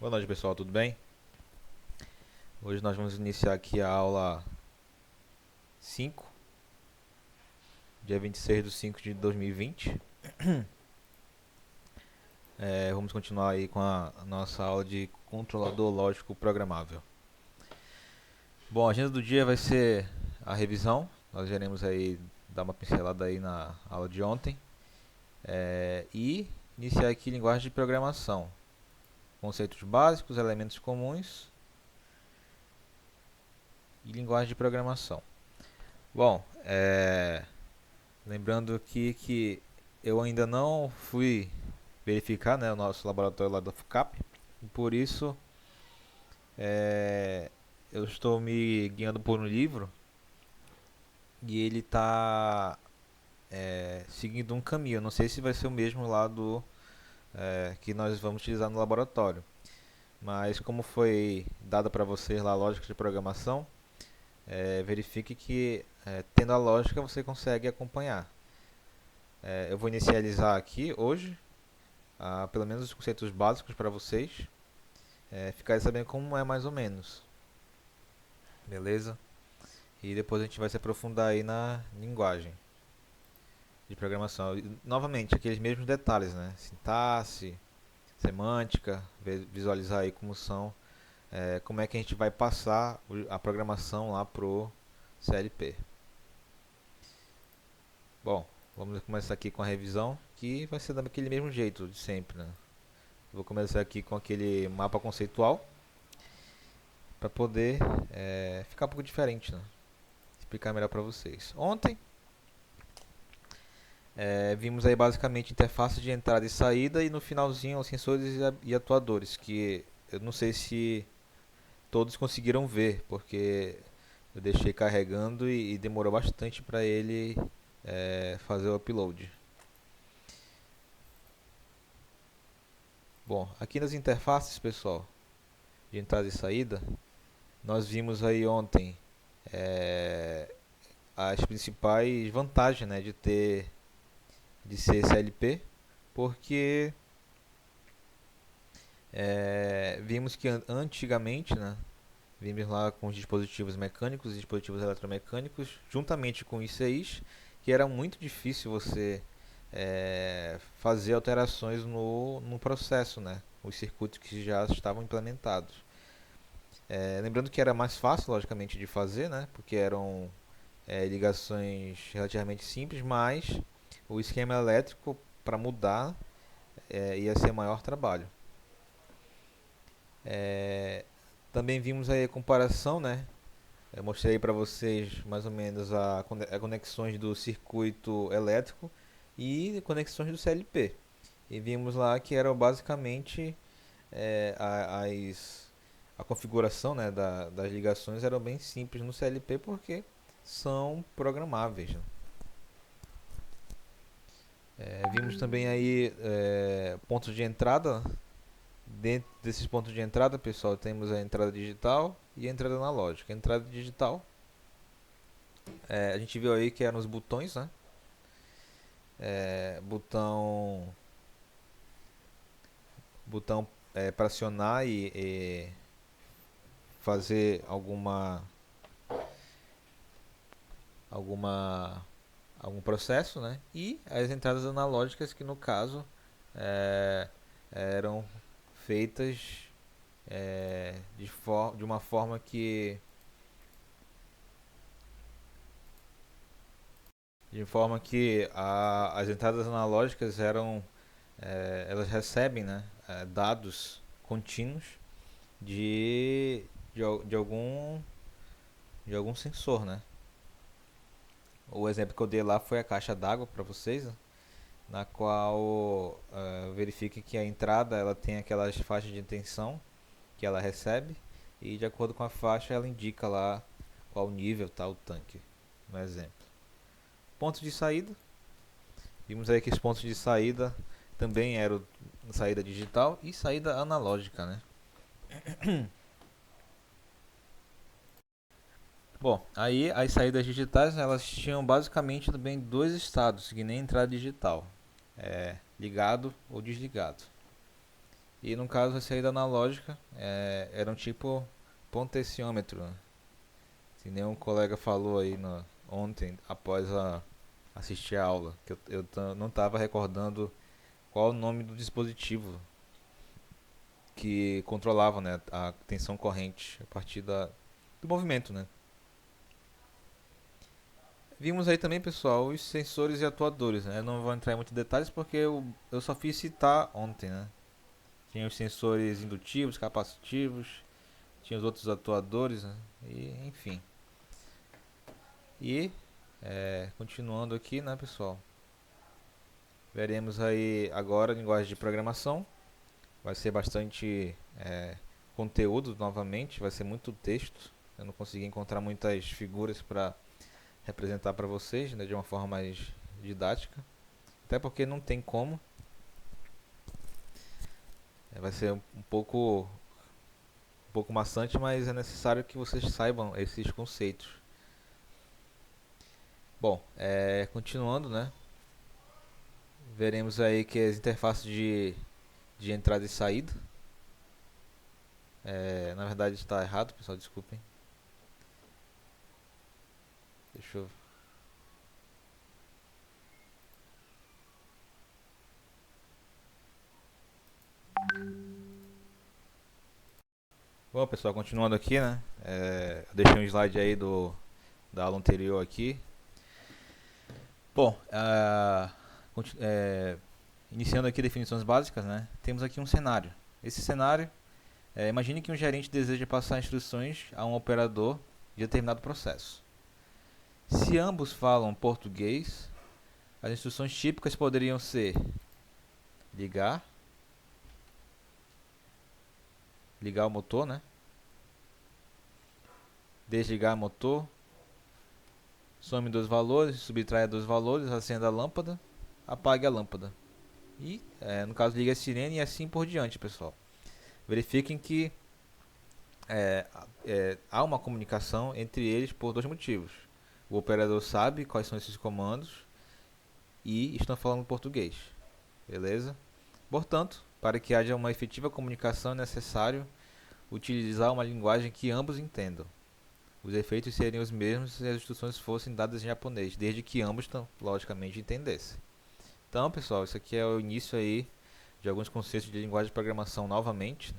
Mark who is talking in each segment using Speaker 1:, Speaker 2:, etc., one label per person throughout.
Speaker 1: Boa noite, pessoal, tudo bem? Hoje nós vamos iniciar aqui a aula 5, dia 26/5/2020. Vamos continuar aí com a nossa aula de controlador lógico programável. Bom, a agenda do dia vai ser a revisão. Nós iremos aí dar uma pincelada aí na aula de ontem. E iniciar aqui linguagem de programação. Conceitos básicos, elementos comuns e linguagem de programação. Bom, lembrando aqui que eu ainda não fui verificar, né, o nosso laboratório lá da FUCAP, e por isso eu estou me guiando por um livro e ele está seguindo um caminho. Eu não sei se vai ser o mesmo lá que nós vamos utilizar no laboratório, mas como foi dada para vocês lá a lógica de programação, verifique que tendo a lógica você consegue acompanhar. Eu vou inicializar aqui hoje pelo menos os conceitos básicos para vocês ficarem sabendo como é mais ou menos, beleza? E depois a gente vai se aprofundar aí na linguagem de programação. E, novamente, aqueles mesmos detalhes, né? Sintaxe, semântica, visualizar aí como são, como é que a gente vai passar a programação lá pro CLP. Bom, vamos começar aqui com a revisão, que vai ser daquele mesmo jeito de sempre, né? Vou começar aqui com aquele mapa conceitual para poder ficar um pouco diferente, né? Explicar melhor para vocês. Ontem vimos aí basicamente interface de entrada e saída e no finalzinho os sensores e atuadores, que eu não sei se todos conseguiram ver, porque eu deixei carregando e demorou bastante para ele fazer o upload. Bom, aqui nas interfaces, pessoal, de entrada e saída, nós vimos aí ontem as principais vantagens, né, de ser CLP, porque vimos que antigamente, né, vimos lá com os dispositivos mecânicos e dispositivos eletromecânicos, juntamente com ICIs, que era muito difícil você fazer alterações no processo, né, os circuitos que já estavam implementados. Lembrando que era mais fácil, logicamente, de fazer, né, porque eram ligações relativamente simples, mas o esquema elétrico para mudar ia ser maior trabalho. Também vimos aí a comparação, né? Eu mostrei para vocês mais ou menos as conexões do circuito elétrico e conexões do CLP. E vimos lá que eram basicamente a configuração, né, das ligações eram bem simples no CLP porque são programáveis, né? Vimos também aí pontos de entrada. Dentro desses pontos de entrada, pessoal, temos a entrada digital e a entrada analógica. A entrada digital, a gente viu aí que eram os botões, né? Botão para acionar e fazer algum processo, né? E as entradas analógicas que no caso eram feitas de uma forma que as entradas analógicas elas recebem, né, dados contínuos de algum sensor, né? O exemplo que eu dei lá foi a caixa d'água para vocês, né? Na qual verifica que a entrada ela tem aquelas faixas de tensão que ela recebe e de acordo com a faixa ela indica lá qual nível está o tanque, no exemplo. Pontos de saída, vimos aí que os pontos de saída também eram saída digital e saída analógica, né? Bom, aí as saídas digitais elas tinham basicamente também dois estados, que nem entrada digital, ligado ou desligado. E no caso esse aí da analógica era um tipo potenciômetro, né? Que nem um colega falou aí ontem após assistir a aula, que não estava recordando qual o nome do dispositivo que controlava, né, a tensão corrente a partir do movimento, né? Vimos aí também, pessoal, os sensores e atuadores, né? Eu não vou entrar em muitos detalhes porque eu só fiz citar ontem, né? Tinha os sensores indutivos, capacitivos, tinha os outros atuadores, né? E, enfim. E, continuando aqui, né, pessoal? Veremos aí agora a linguagem de programação. Vai ser bastante conteúdo novamente, vai ser muito texto. Eu não consegui encontrar muitas figuras para representar para vocês, né, de uma forma mais didática. Até porque não tem como. Vai ser um pouco maçante, mas é necessário que vocês saibam esses conceitos. Bom, continuando, né? Veremos aí que as interfaces de entrada e saída. Na verdade está errado, pessoal, desculpem. Deixa eu. Bom, pessoal, continuando aqui, né? Eu deixei um slide aí da aula anterior aqui. Bom, iniciando aqui definições básicas, né? Temos aqui um cenário. Esse cenário, imagine que um gerente deseja passar instruções a um operador de determinado processo. Se ambos falam português, as instruções típicas poderiam ser ligar o motor, né? Desligar o motor, some dois valores, subtraia dois valores, acenda a lâmpada, apague a lâmpada. E, no caso, liga a sirene e assim por diante, pessoal. Verifiquem que há uma comunicação entre eles por dois motivos. O operador sabe quais são esses comandos e estão falando português. Beleza? Portanto, para que haja uma efetiva comunicação é necessário utilizar uma linguagem que ambos entendam. Os efeitos seriam os mesmos se as instruções fossem dadas em japonês, desde que ambos, logicamente, entendessem. Então, pessoal, isso aqui é o início aí de alguns conceitos de linguagem de programação novamente.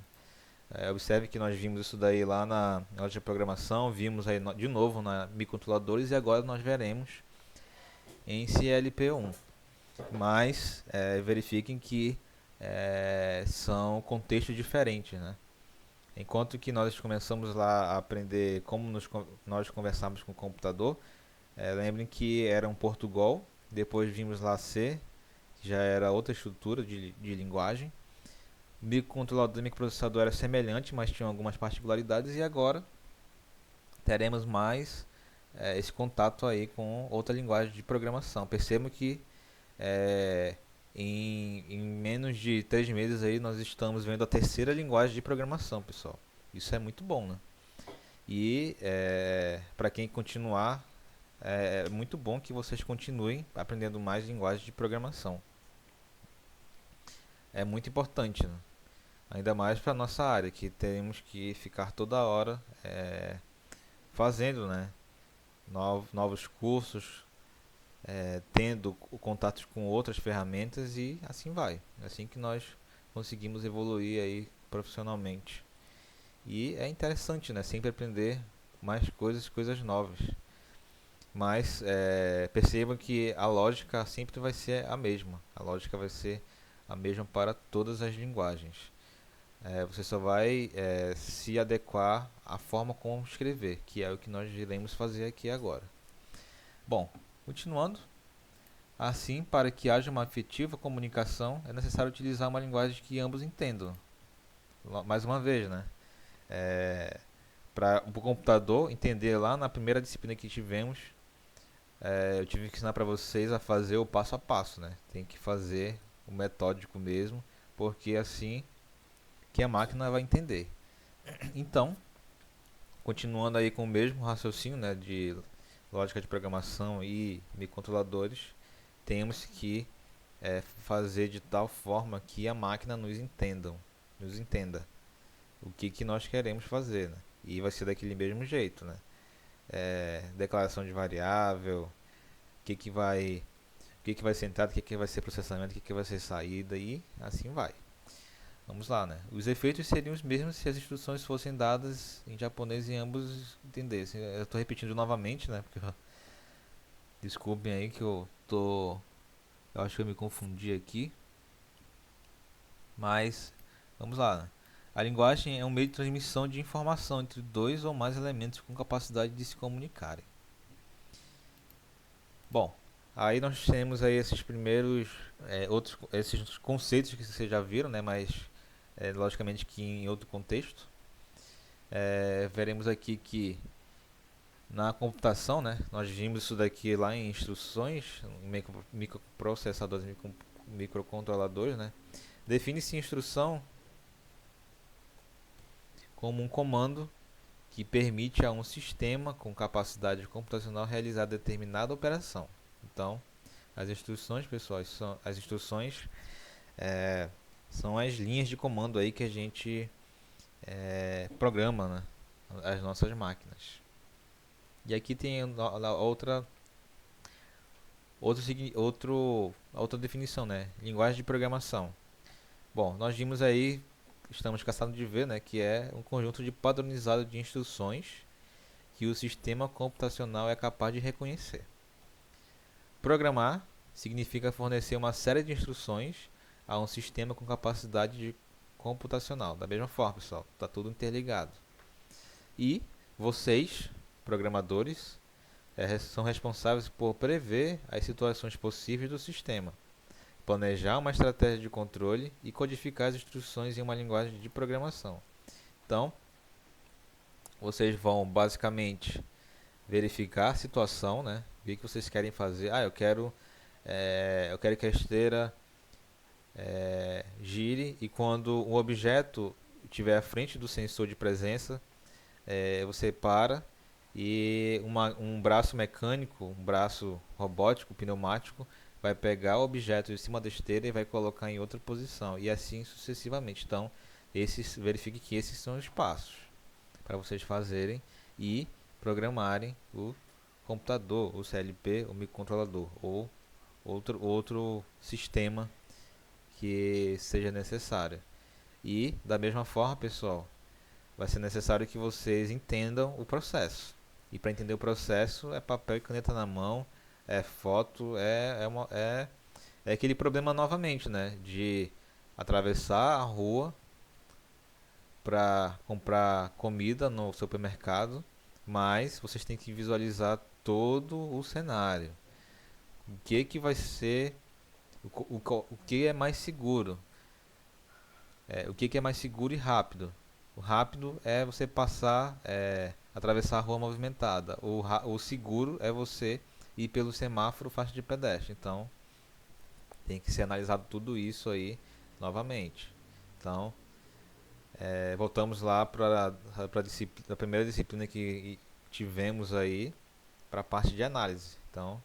Speaker 1: Observe que nós vimos isso daí lá na aula de programação, vimos aí de novo na microcontroladores e agora nós veremos em CLP1. Mas verifiquem que são contextos diferentes, né? Enquanto que nós começamos lá a aprender como nós conversamos com o computador, lembrem que era um Portugal, depois vimos lá C, que já era outra estrutura de linguagem. Microcontrolador e microprocessador era semelhante, mas tinham algumas particularidades, e agora teremos mais esse contato aí com outra linguagem de programação. Percebam que em menos de 3 meses aí nós estamos vendo a terceira linguagem de programação, pessoal. Isso é muito bom, né? E para quem continuar, é muito bom que vocês continuem aprendendo mais linguagens de programação. É muito importante, né? Ainda mais para nossa área, que temos que ficar toda hora fazendo, né, novos cursos, tendo contatos com outras ferramentas e assim vai. É assim que nós conseguimos evoluir aí profissionalmente. E é interessante, né, sempre aprender mais coisas novas. Mas percebam que a lógica sempre vai ser a mesma. A lógica vai ser a mesma para todas as linguagens. Você só vai se adequar à forma como escrever, que é o que nós iremos fazer aqui agora. Bom, continuando. Assim, para que haja uma efetiva comunicação, é necessário utilizar uma linguagem que ambos entendam. Mais uma vez, né? Para o computador entender, lá na primeira disciplina que tivemos, eu tive que ensinar para vocês a fazer o passo a passo, né? Tem que fazer o metódico mesmo, porque assim que a máquina vai entender. Então, continuando aí com o mesmo raciocínio, né, de lógica de programação e microcontroladores, temos que fazer de tal forma que a máquina nos entenda. nos entenda o que nós queremos fazer, né? E vai ser daquele mesmo jeito, né? Declaração de variável, o que vai ser entrada, o que vai ser processamento, o que vai ser saída e assim vai. Vamos lá, né? Os efeitos seriam os mesmos se as instruções fossem dadas em japonês e ambos entendessem. Eu estou repetindo novamente, né? Porque desculpem aí que eu acho que eu me confundi aqui, mas vamos lá, né? A linguagem é um meio de transmissão de informação entre dois ou mais elementos com capacidade de se comunicarem. Bom, aí nós temos aí esses primeiros esses conceitos que vocês já viram, né? Mas logicamente que em outro contexto. Veremos aqui que na computação, né? Nós vimos isso daqui lá em instruções, microprocessadores, microcontroladores, né? Define-se instrução como um comando que permite a um sistema com capacidade computacional realizar determinada operação. Então, as instruções, pessoal, é, são as linhas de comando aí que a gente programa, né, as nossas máquinas. E aqui tem outra definição, né? Linguagem de programação. Bom, nós vimos aí, estamos cansados de ver, né, que é um conjunto de padronizado de instruções que o sistema computacional é capaz de reconhecer. Programar significa fornecer uma série de instruções a um sistema com capacidade computacional. Da mesma forma, pessoal, está tudo interligado. E vocês, programadores, são responsáveis por prever as situações possíveis do sistema, planejar uma estratégia de controle e codificar as instruções em uma linguagem de programação. Então, vocês vão basicamente verificar a situação, né? Ver o que vocês querem fazer. Eu quero que a esteira gire e quando um objeto estiver à frente do sensor de presença, você para e um braço mecânico, um braço robótico, pneumático, vai pegar o objeto de cima da esteira e vai colocar em outra posição e assim sucessivamente. Então, verifique que esses são os passos para vocês fazerem e programarem o computador, o CLP, o microcontrolador ou outro sistema que seja necessário. E da mesma forma, pessoal, vai ser necessário que vocês entendam o processo. E para entender o processo é papel e caneta na mão, é foto, é aquele problema novamente, né? De atravessar a rua para comprar comida no supermercado, mas vocês têm que visualizar todo o cenário. O que vai ser, o que é mais seguro, o que é mais seguro e rápido. O rápido é você atravessar a rua movimentada. O seguro é você ir pelo semáforo faixa de pedestre. Então, tem que ser analisado tudo isso aí novamente. Então, voltamos lá para a primeira disciplina que tivemos aí, para a parte de análise. Então,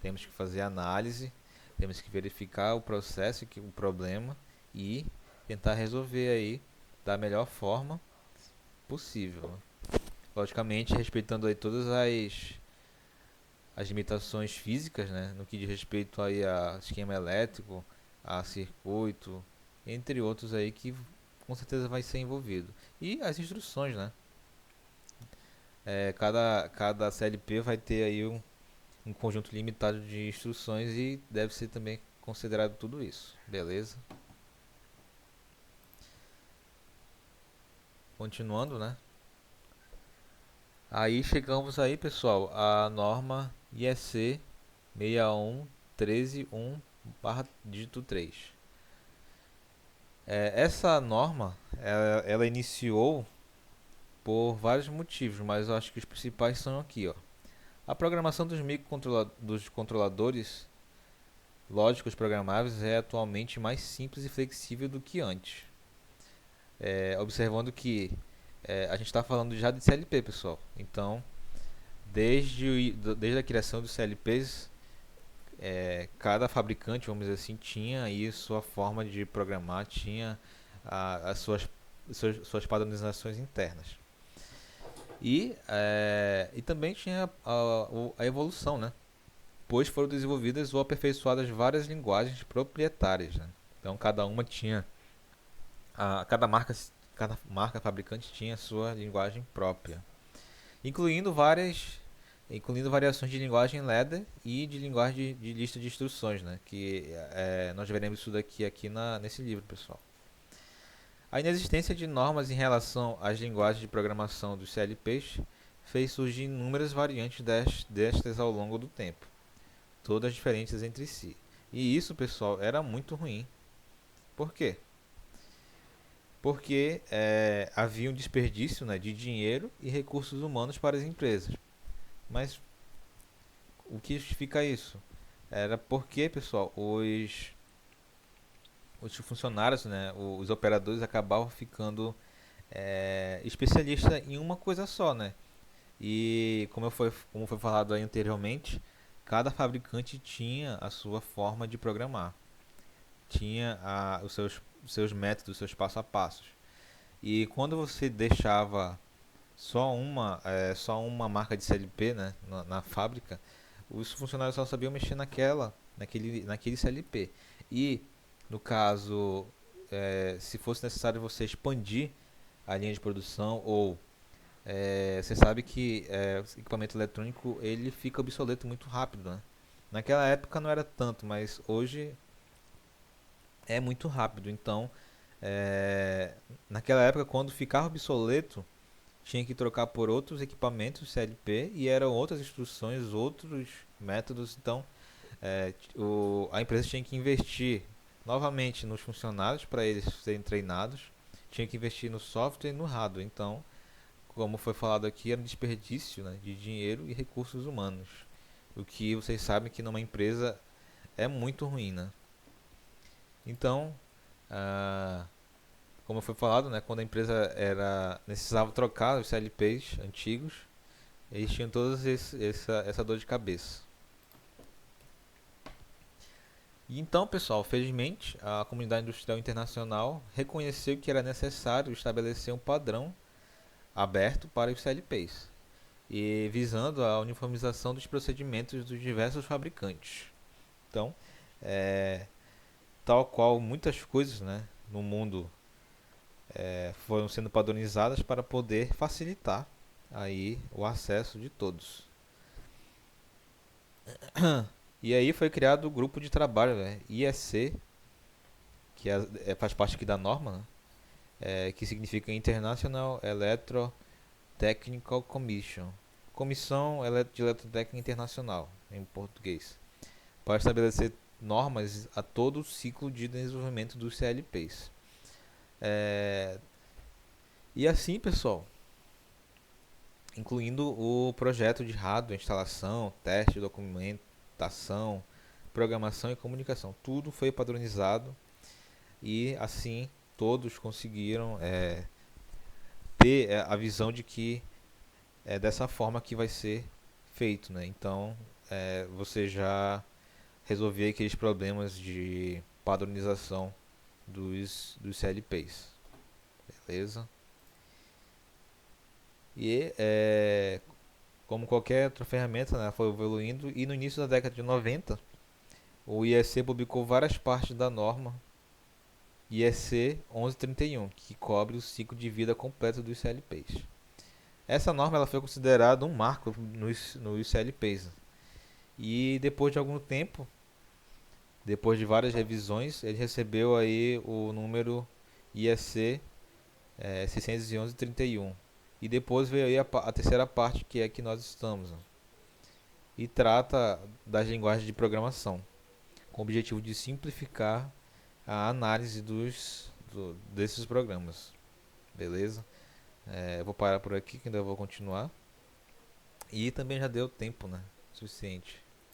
Speaker 1: temos que fazer análise, temos que verificar o processo, o problema e tentar resolver aí da melhor forma possível. Logicamente, respeitando aí todas as limitações físicas, né, no que diz respeito aí a esquema elétrico, a circuito, entre outros aí que com certeza vai ser envolvido. E as instruções, né? Cada CLP vai ter aí um conjunto limitado de instruções e deve ser também considerado tudo isso, beleza? Continuando, né? Aí chegamos aí, pessoal, à norma IEC 61131 dígito 3. Essa norma, ela iniciou por vários motivos, mas eu acho que os principais são aqui, ó. A programação dos controladores lógicos programáveis é atualmente mais simples e flexível do que antes. Observando que a gente está falando já de CLP, pessoal. Então, desde a criação dos CLPs, cada fabricante, vamos dizer assim, tinha aí sua forma de programar, tinha as suas padronizações internas. E também tinha a evolução, né? Pois foram desenvolvidas ou aperfeiçoadas várias linguagens proprietárias, né? Então cada marca fabricante tinha sua linguagem própria, incluindo variações de linguagem ladder e de linguagem de lista de instruções, né? Que nós veremos isso aqui nesse livro, pessoal. A inexistência de normas em relação às linguagens de programação dos CLPs fez surgir inúmeras variantes destas ao longo do tempo, todas diferentes entre si. E isso, pessoal, era muito ruim. Por quê? Porque havia um desperdício, né, de dinheiro e recursos humanos para as empresas. Mas o que justifica isso? Era porque, pessoal, os funcionários, né, os operadores acabavam ficando especialistas em uma coisa só, né? E como foi falado aí anteriormente, cada fabricante tinha a sua forma de programar, tinha os seus métodos, os seus passo a passos. E quando você deixava só uma marca de CLP, né, na fábrica, os funcionários só sabiam mexer naquele CLP. E no caso, se fosse necessário você expandir a linha de produção ou você sabe que o equipamento eletrônico ele fica obsoleto muito rápido, né? Naquela época não era tanto, mas hoje é muito rápido. Então, naquela época, quando ficava obsoleto, tinha que trocar por outros equipamentos CLP e eram outras instruções, outros métodos. Então, a empresa tinha que investir novamente nos funcionários para eles serem treinados, tinha que investir no software e no hardware. Então, como foi falado aqui, era um desperdício, né, de dinheiro e recursos humanos. O que vocês sabem que numa empresa é muito ruim, né? Então, ah, como foi falado, né, quando a empresa necessitava trocar os CLPs antigos, eles tinham toda essa dor de cabeça. E então, pessoal, felizmente, a comunidade industrial internacional reconheceu que era necessário estabelecer um padrão aberto para os CLPs, e visando a uniformização dos procedimentos dos diversos fabricantes. Então, tal qual muitas coisas, né, no mundo foram sendo padronizadas para poder facilitar aí o acesso de todos. E aí foi criado o grupo de trabalho, né, IEC, que faz parte aqui da norma, né, que significa International Electrotechnical Commission, Comissão de Eletrotécnica Internacional, em português, para estabelecer normas a todo o ciclo de desenvolvimento dos CLPs. E assim, pessoal, incluindo o projeto de hardware, instalação, teste, documentação, programação e comunicação. Tudo foi padronizado e assim todos conseguiram ter a visão de que é dessa forma que vai ser feito, né? Então, você já resolver aqueles problemas de padronização dos CLPs, beleza? E como qualquer outra ferramenta, né, foi evoluindo e no início da década de 90 o IEC publicou várias partes da norma IEC 1131, que cobre o ciclo de vida completo dos CLPs. Essa norma ela foi considerada um marco nos CLPs. E depois de algum tempo, depois de várias revisões, ele recebeu aí o número IEC 611-31. E depois veio aí a terceira parte, que é que nós estamos, né? E trata das linguagens de programação, com o objetivo de simplificar a análise desses programas. Beleza? Eu vou parar por aqui, que ainda vou continuar. E também já deu tempo, né? Suficiente.